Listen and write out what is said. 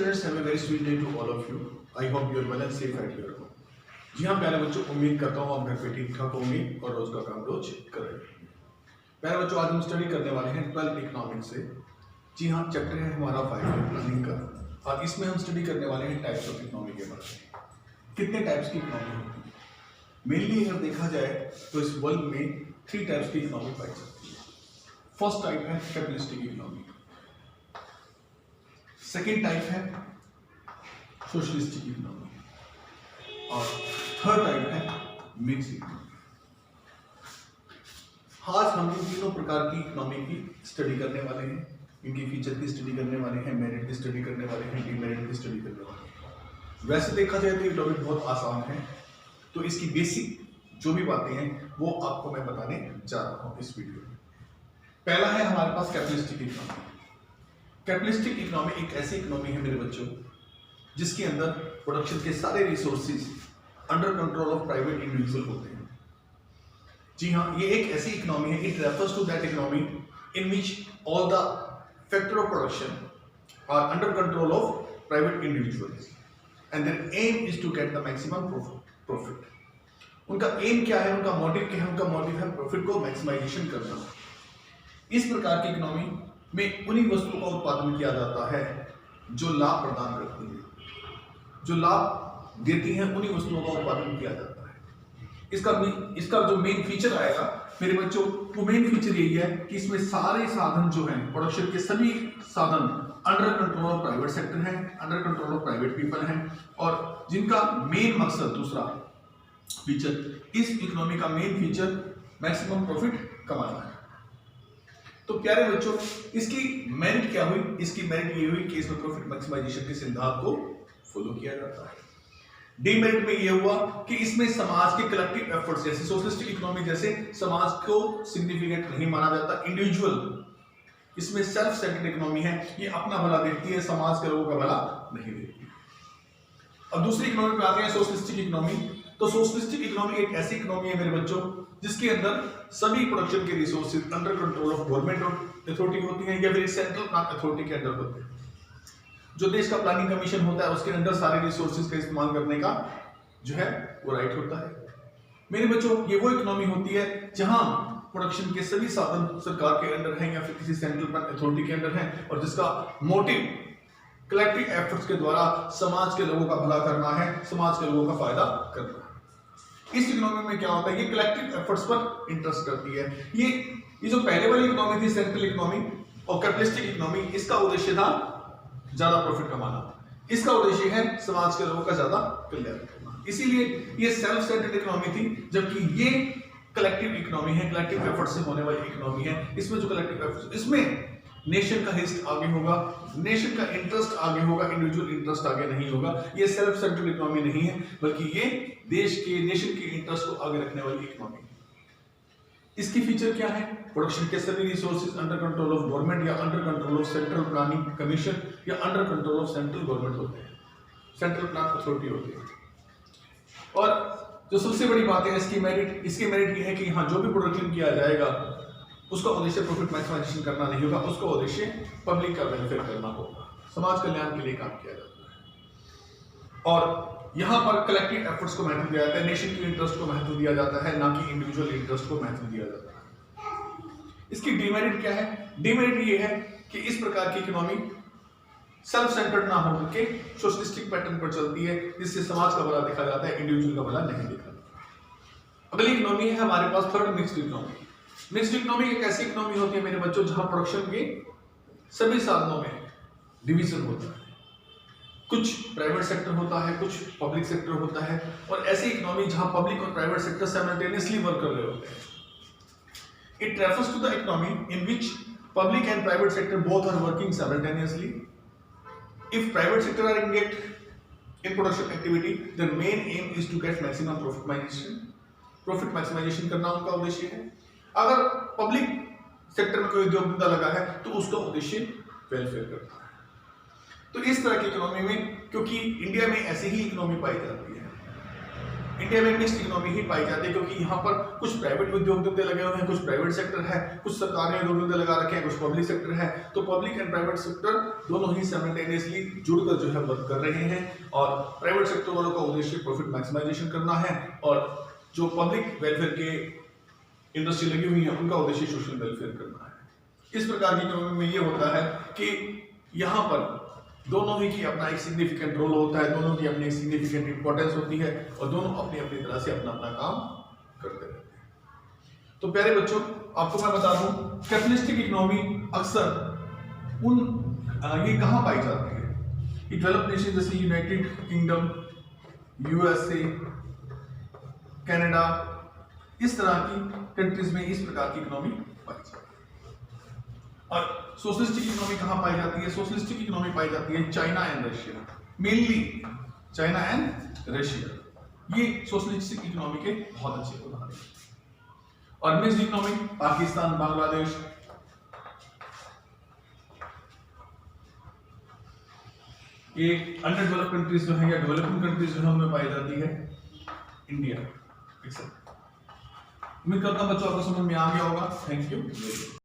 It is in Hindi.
students, have a very sweet day to all of you. I hope you are well and safe at your home. जी हाँ प्यारे बच्चों, उम्मीद करता हूँ आप घर पे ठीक ठाक होंगे और रोज का काम रोज कर रहे हैं। प्यारे बच्चों, आज हम स्टडी करने वाले हैं 12th इकोनॉमिक्स से। जी हाँ, चैप्टर है हमारा 5 ईयर प्लानिंग का और इसमें हम स्टडी करने वाले हैं टाइप्स ऑफ इकोनॉमी के बारे में। कितने टाइप्स की इकोनॉमी होती है? मेनली अगर देखा जाए तो इस वर्ल्ड में 3 टाइप्स की इकोनॉमी पाई जाती है। फर्स्ट टाइप है कैपिटलिस्टिक इकोनॉमी, सेकेंड टाइप है सोशलिस्टिक इकोनॉमी और थर्ड टाइप है मिक्स इकोनॉमी। आज हम इन तीनों प्रकार की इकोनॉमी की स्टडी करने वाले हैं, इनकी फीचर की स्टडी करने वाले हैं, मेरिट की स्टडी करने वाले हैं, डीमेरिट की स्टडी करने वाले हैं। वैसे देखा जाए तो ये टॉपिक बहुत आसान है, तो इसकी बेसिक जो भी बातें हैं वो आपको मैं बताने जा रहा हूँ इस वीडियो में। पहला है हमारे पास कैपिटलिस्टिक इकोनॉमी। कैपिटलिस्टिक इकोनॉमी एक ऐसी इकोनॉमी है मेरे बच्चों जिसके अंदर प्रोडक्शन के सारे resources under control of private individual होते हैं। जी हाँ, ये एक ऐसी इकोनॉमी है, it refers to that economy in which all the factor of production are under control of private individuals and their aim is to get the maximum profit. उनका एम क्या है, उनका मोटिव क्या है? उनका मोटिव है प्रॉफिट को मैक्सिमाइजेशन करना। इस प्रकार की इकोनॉमी में उन्हीं वस्तुओं का उत्पादन किया जाता है जो लाभ प्रदान करती है, जो लाभ देती हैं, उन्हीं वस्तुओं का उत्पादन किया जाता है। इसका जो मेन फीचर आएगा मेरे बच्चों, वो मेन फीचर यही है कि इसमें सारे साधन जो हैं, प्रोडक्शन के सभी साधन under control of private sector हैं, under control of private people हैं और जिनका मेन मकसद, दूसरा फीचर, इस इकोनॉमी का मेन फीचर मैक्सिमम प्रॉफिट कमाना है। तो प्यारे बच्चों, इसकी मेरिट क्या हुई? इसकी मेरिट ये हुई कि इसमें प्रॉफिट मैक्सिमाइजेशन के सिद्धांत को फॉलो किया जाता है। डीमेरिट में ये हुआ कि इसमें समाज के कलेक्टिव एफर्ट्स, जैसे सोशलिस्टिक इकोनॉमी जैसे समाज को सिग्निफिकेंट नहीं माना जाता, इंडिविजुअल, इसमें सेल्फ सेंटर्ड इकोनॉमी है, ये अपना भला देखती है, समाज के लोगों का भला नहीं देखती। अब दूसरी इकोनॉमी पे आते हैं, सोशलिस्टिक इकोनॉमी। तो सोशलिस्टिक इकोनॉमी एक ऐसी इकोनॉमी है मेरे बच्चों जिसके अंदर सभी प्रोडक्शन के resources under control of government authority होती हैं या फिर सेंट्रल प्लान अथॉरिटी के अंडर होते हैं। जो देश का प्लानिंग कमीशन होता है उसके अंदर सारे रिसोर्सेज का इस्तेमाल करने का जो है वो राइट होता है। मेरे बच्चों, ये वो इकोनॉमी होती है जहां प्रोडक्शन के सभी साधन सरकार के अंडर हैं या फिर किसी सेंट्रल प्लान अथॉरिटी के अंडर हैं और जिसका मोटिव कलेक्टिव एफर्ट्स के द्वारा समाज के लोगों का भला करना है, समाज के लोगों का फायदा करना है। इस इकोनॉमी में क्या होता है, ये कलेक्टिव एफर्ट्स पर इंटरेस्ट करती है। ये जो पहले वाली इकोनॉमी थी, सेंट्रल इकोनॉमी और कैपिटलिस्टिक इकोनॉमी, इसका उद्देश्य था ज्यादा प्रॉफिट कमाना, इसका उद्देश्य है समाज के लोगों का ज्यादा कल्याण करना। इसीलिए ये सेल्फ सेंटर्ड इकोनॉमी थी, जबकि ये कलेक्टिव इकोनॉमी है, कलेक्टिव एफर्ट से होने वाली इकोनॉमी है। इसमें जो कलेक्टिव एफर्ट, इसमें नेशन का हित आगे होगा, नेशन का इंटरेस्ट आगे होगा, इंडिविजुअल इंटरेस्ट आगे नहीं होगा। ये सेल्फ सेंटर्ड इकोनॉमी नहीं है, बल्कि ये देश के, नेशन के इंटरेस्ट को आगे रखने वाली इकोनॉमी है। इसकी फीचर क्या है? प्रोडक्शन के सभी resources under control of government या under control of central planning commission या under control of central government होते हैं, सेंट्रल प्लान अथॉरिटी होती है। और जो सबसे बड़ी बात है इसकी मेरिट ये है कि हाँ, जो भी प्रोडक्शन किया जाएगा उसका उद्देश्य प्रॉफिट मैक्सिमाइजेशन करना नहीं होगा, उसका उद्देश्य पब्लिक का वेलफेयर करना होगा, समाज कल्याण के लिए काम किया जाता है। और यहाँ पर कलेक्टिव एफर्ट्स को महत्व दिया जाता है, नेशन के इंटरेस्ट को महत्व दिया जाता है, ना कि इंडिविजुअल इंटरेस्ट को महत्व दिया जाता है। इसकी डीमेरिट क्या है? डीमेरिट ये है कि इस प्रकार की इकोनॉमी सेल्फ सेंटर्ड ना होकर के सोशलिस्टिक पैटर्न पर चलती है, जिससे समाज का भला देखा जाता है, इंडिविजुअल का भला नहीं देखा जाता। अगली इकोनॉमी है हमारे पास third, mixed economy. Mixed economy एक ऐसी इकोनॉमी होती है मेरे बच्चों जहां प्रोडक्शन के सभी साधनों में डिवीजन होता है, कुछ प्राइवेट सेक्टर होता है, कुछ पब्लिक सेक्टर होता है, और ऐसी इकोनॉमी जहां पब्लिक और प्राइवेट सेक्टर साइमल्टेनियसली वर्क कर रहे होते हैं। It refers to the economy in which public and private sector both are working simultaneously. If private sector are engaged in production activity, their main aim is to get maximum profit maximization करना उनका उद्देश्य है। अगर पब्लिक सेक्टर में कोई उद्योग धंधा लगा है तो उसका उद्देश्य वेलफेयर करना है। तो इस तरह की इकोनॉमी में, क्योंकि इंडिया में ऐसी ही इकोनॉमी पाई जाती है, इंडिया में मिक्स्ड इकोनॉमी ही पाई जाती है, क्योंकि यहाँ पर कुछ प्राइवेट उद्योग धंधे लगे हुए हैं, कुछ प्राइवेट सेक्टर है, कुछ सरकार ने उद्योग धंधे लगा रखे हैं, कुछ पब्लिक सेक्टर है। तो पब्लिक एंड प्राइवेट सेक्टर दोनों ही साइमल्टेनियसली जुड़कर जो है वर्क कर रहे हैं, और प्राइवेट सेक्टर वालों का उद्देश्य प्रॉफिट मैक्सिमाइजेशन करना है, और जो पब्लिक वेलफेयर के इंडस्ट्री लगी हुई है उनका उद्देश्य सोशल वेलफेयर करना है। इस प्रकार की इकोनॉमी में ये होता है कि यहाँ पर दोनों ही की अपना एक सिग्निफिकेंट रोल होता है, दोनों की अपनी एक सिग्निफिकेंट इंपॉर्टेंस होती है, और दोनों अपनी अपनी तरह से अपना अपना काम करते रहते हैं। तो प्यारे बच्चों, आपको मैं बता दूं, कैपिटलिस्टिक इकोनॉमी अक्सर ये कहाँ पाई जाती है? ये डेवलप्ड नेशन जैसे यूनाइटेड किंगडम, यूएसए, कनाडा, इस तरह की कंट्रीज में इस प्रकार की इकोनॉमी पाई जाती है। और सोशलिस्टिक इकोनॉमी कहां पाई जाती है? सोशलिस्टिक इकोनॉमी पाई जाती है China and Russia, mainly China and Russia. ये सोशलिस्टिक इकोनॉमी के बहुत अच्छे उदाहरण हैं। और मिक्स्ड इकोनॉमी पाकिस्तान, बांग्लादेश, ये अंडर डेवलप्ड कंट्रीज जो है या डेवलपिंग कंट्रीज जो है उनमें पाई जाती है इंडिया। उम्मीद करता हूं बच्चों आपको समझ में आ गया होगा। Thank you.